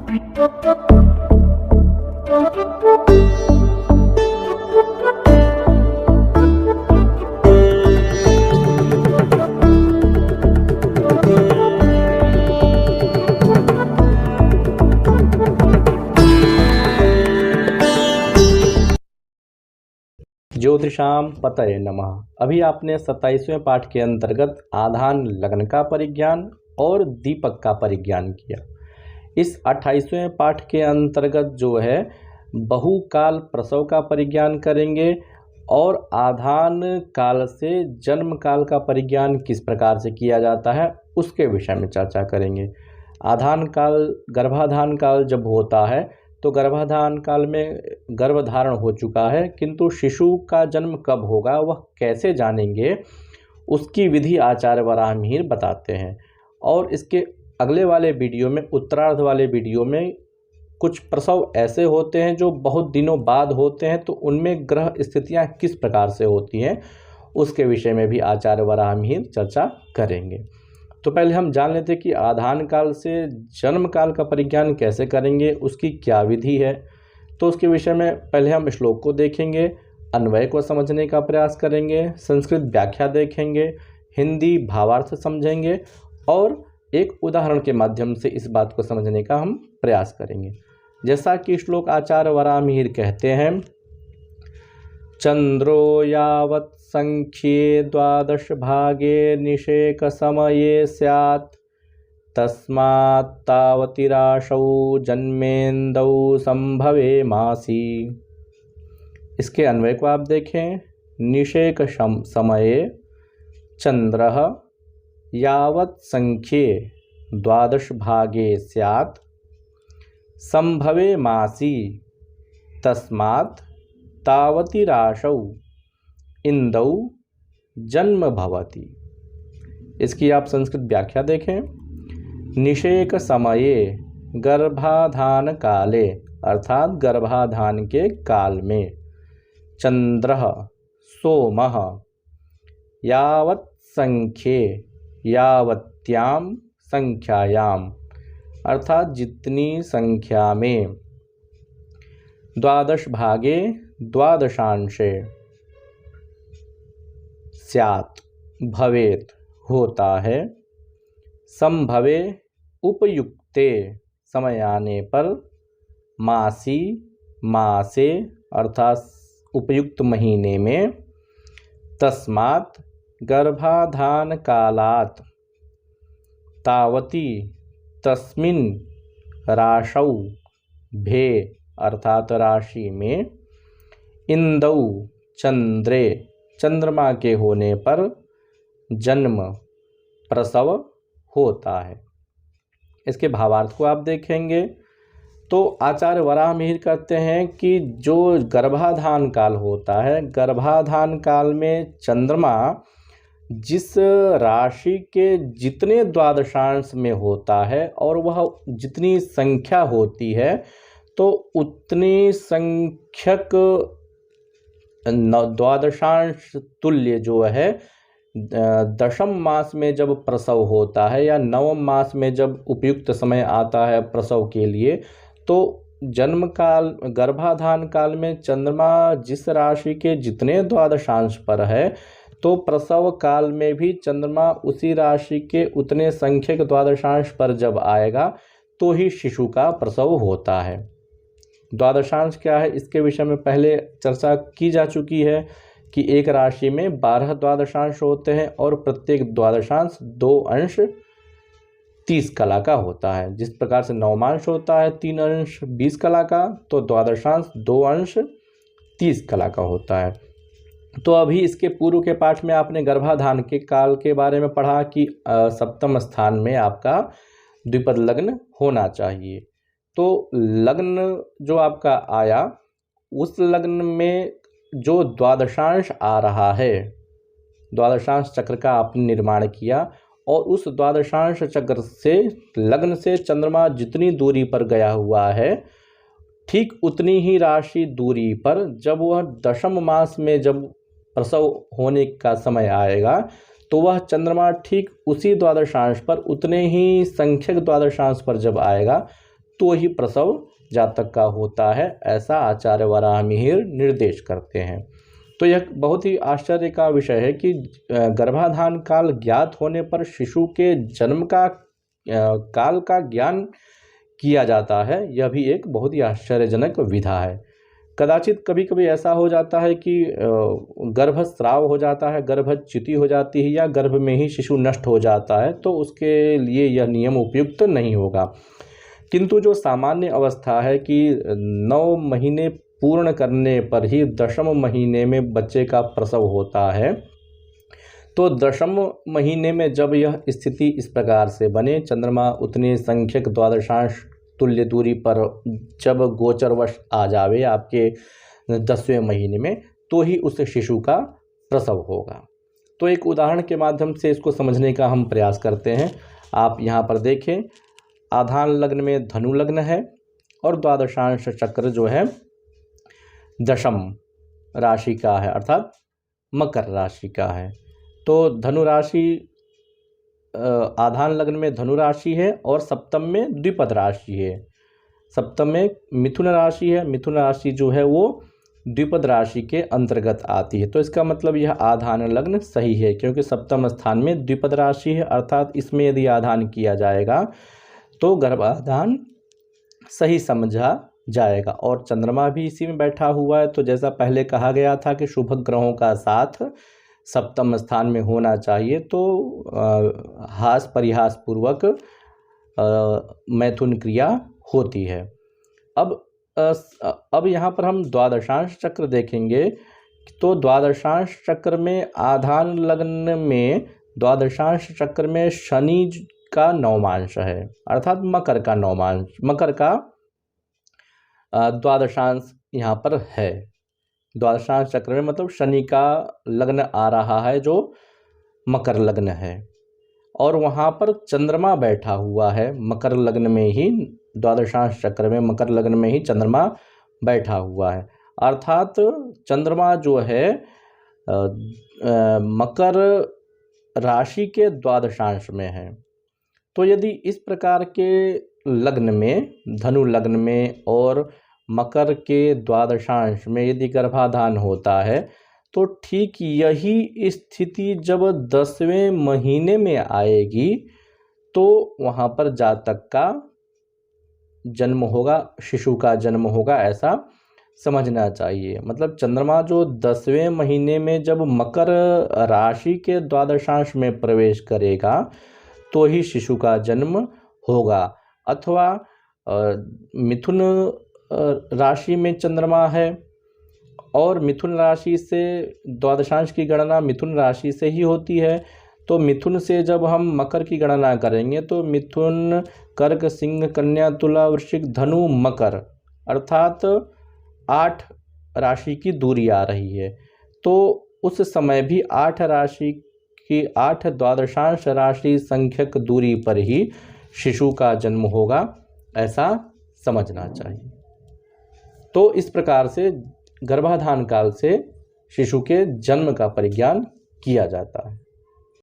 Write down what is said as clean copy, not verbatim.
ज्योतिषाम पतये नमः। अभी आपने 27वें पाठ के अंतर्गत आधान लग्न का परिज्ञान और दीपक का परिज्ञान किया। इस 28वें पाठ के अंतर्गत जो है बहुकाल प्रसव का परिज्ञान करेंगे और आधान काल से जन्म काल का परिज्ञान किस प्रकार से किया जाता है उसके विषय में चर्चा करेंगे। आधान काल गर्भाधान काल जब होता है तो गर्भाधान काल में गर्भधारण हो चुका है, किंतु शिशु का जन्म कब होगा वह कैसे जानेंगे उसकी विधि आचार्य वराह मिहिर बताते हैं। और इसके अगले वाले वीडियो में उत्तरार्ध वाले वीडियो में कुछ प्रसव ऐसे होते हैं जो बहुत दिनों बाद होते हैं, तो उनमें ग्रह स्थितियां किस प्रकार से होती हैं उसके विषय में भी आचार्य वराह मिहिर चर्चा करेंगे। तो पहले हम जान लेते हैं कि आधान काल से जन्म काल का परिज्ञान कैसे करेंगे, उसकी क्या विधि है। तो उसके विषय में पहले हम श्लोक को देखेंगे, अन्वय को समझने का प्रयास करेंगे, संस्कृत व्याख्या देखेंगे, हिंदी भावार्थ समझेंगे और एक उदाहरण के माध्यम से इस बात को समझने का हम प्रयास करेंगे। जैसा कि श्लोक आचार्य वराह मिहिर कहते हैं, चंद्रो यावत् संख्ये द्वादश भागे निषेक समये स्यात् तस्मात् तावतिराशौ जन्मेन्दौ संभवे मासी। इसके अन्वय को आप देखें, निषेक समये चंद्रः यावत् संख्ये द्वादश भागे स्यात् संभवे मासी तस्मात् तावतिराशौ इंदौ जन्म भवति। इसकी आप संस्कृत व्याख्या देखें, निषेक समये गर्भाधान काले अर्थात गर्भाधान के काल में चंद्रः सोमः यावत् संख्ये यावत्याम संख्यायाम अर्थात जितनी संख्या में द्वादश भागे द्वादशांशे स्यात् भवेत होता है, संभवे उपयुक्ते समय आने पर, मासी मासे अर्थात उपयुक्त महीने में, तस्मात् गर्भाधान कालात् तावती तस्मिन् राशौ भे अर्थात राशि में, इंदौ चंद्रे चंद्रमा के होने पर जन्म प्रसव होता है। इसके भावार्थ को आप देखेंगे तो आचार्य वराह मिहिर कहते हैं कि जो गर्भाधान काल होता है, गर्भाधान काल में चंद्रमा जिस राशि के जितने द्वादशांश में होता है और वह जितनी संख्या होती है तो उतनी संख्यक द्वादशांश तुल्य जो है दशम मास में जब प्रसव होता है या नवम मास में जब उपयुक्त समय आता है प्रसव के लिए, तो जन्म काल गर्भाधान काल में चंद्रमा जिस राशि के जितने द्वादशांश पर है तो प्रसव काल में भी चंद्रमा उसी राशि के उतने संख्यक द्वादशांश पर जब आएगा तो ही शिशु का प्रसव होता है। द्वादशांश क्या है इसके विषय में पहले चर्चा की जा चुकी है कि एक राशि में 12 द्वादशांश होते हैं और प्रत्येक द्वादशांश 2 अंश 30 कला का होता है। जिस प्रकार से नवमांश होता है 3 अंश 20 कला का, तो द्वादशांश 2 अंश 30 कला का होता है। तो अभी इसके पूर्व के पाठ में आपने गर्भाधान के काल के बारे में पढ़ा कि सप्तम स्थान में आपका द्विपद लग्न होना चाहिए। तो लग्न जो आपका आया उस लग्न में जो द्वादशांश आ रहा है, द्वादशांश चक्र का आपने निर्माण किया और उस द्वादशांश चक्र से लग्न से चंद्रमा जितनी दूरी पर गया हुआ है ठीक उतनी ही राशि दूरी पर जब वह दशम मास में जब प्रसव होने का समय आएगा तो वह चंद्रमा ठीक उसी द्वादशांश पर उतने ही संख्यक द्वादशांश पर जब आएगा तो ही प्रसव जातक का होता है, ऐसा आचार्य वराहमिहिर निर्देश करते हैं। तो यह बहुत ही आश्चर्य का विषय है कि गर्भाधान काल ज्ञात होने पर शिशु के जन्म का काल का ज्ञान किया जाता है। यह भी एक बहुत ही आश्चर्यजनक विधा है। कदाचित कभी कभी ऐसा हो जाता है कि गर्भस्राव हो जाता है, गर्भच्युति हो जाती है, या गर्भ में ही शिशु नष्ट हो जाता है, तो उसके लिए यह नियम उपयुक्त नहीं होगा। किंतु जो सामान्य अवस्था है कि 9 महीने पूर्ण करने पर ही 10वें महीने में बच्चे का प्रसव होता है, तो 10वें महीने में जब यह स्थिति इस प्रकार से बने, चंद्रमा उतने संख्यक द्वादशांश तुल्य दूरी पर जब गोचरवश आ जावे आपके 10वें महीने में, तो ही उस शिशु का प्रसव होगा। तो एक उदाहरण के माध्यम से इसको समझने का हम प्रयास करते हैं। आप यहाँ पर देखें, आधान लग्न में धनु लग्न है और द्वादशांश चक्र जो है 10वीं राशि का है, अर्थात मकर राशि का है। तो धनु राशि, आधान लग्न में धनु राशि है और सप्तम में द्विपद राशि है। सप्तम में मिथुन राशि है। मिथुन राशि जो है वो द्विपद राशि के अंतर्गत आती है। तो इसका मतलब यह आधान लग्न सही है, क्योंकि सप्तम स्थान में द्विपद राशि है, अर्थात इसमें यदि आधान किया जाएगा तो गर्भाधान सही समझा जाएगा। और चंद्रमा भी इसी में बैठा हुआ है। तो जैसा पहले कहा गया था कि शुभ ग्रहों का साथ सप्तम स्थान में होना चाहिए, तो हास परिहास पूर्वक मैथुन क्रिया होती है। अब यहाँ पर हम द्वादशांश चक्र देखेंगे। तो द्वादशांश चक्र में आधान लग्न में द्वादशांश चक्र में शनि का नवमांश है, अर्थात मकर का नवमांश, मकर का द्वादशांश यहाँ पर है। द्वादशांश चक्र में मतलब शनि का लग्न आ रहा है जो मकर लग्न है, और वहाँ पर चंद्रमा बैठा हुआ है मकर लग्न में ही, द्वादशांश चक्र में मकर लग्न में ही चंद्रमा बैठा हुआ है। अर्थात चंद्रमा जो है मकर राशि के द्वादशांश में है। तो यदि इस प्रकार के लग्न में, धनु लग्न में और मकर के द्वादशांश में यदि गर्भाधान होता है, तो ठीक यही स्थिति जब 10वें महीने में आएगी तो वहाँ पर जातक का जन्म होगा, शिशु का जन्म होगा, ऐसा समझना चाहिए। मतलब चंद्रमा जो 10वें महीने में जब मकर राशि के द्वादशांश में प्रवेश करेगा तो ही शिशु का जन्म होगा। अथवा मिथुन राशि में चंद्रमा है और मिथुन राशि से द्वादशांश की गणना मिथुन राशि से ही होती है, तो मिथुन से जब हम मकर की गणना करेंगे तो मिथुन, कर्क, सिंह, कन्या, तुला, वृश्चिक, धनु, मकर, अर्थात 8 राशि की दूरी आ रही है। तो उस समय भी 8 राशि की 8 द्वादशांश राशि संख्यक दूरी पर ही शिशु का जन्म होगा, ऐसा समझना चाहिए। तो इस प्रकार से गर्भाधान काल से शिशु के जन्म का परिज्ञान किया जाता है।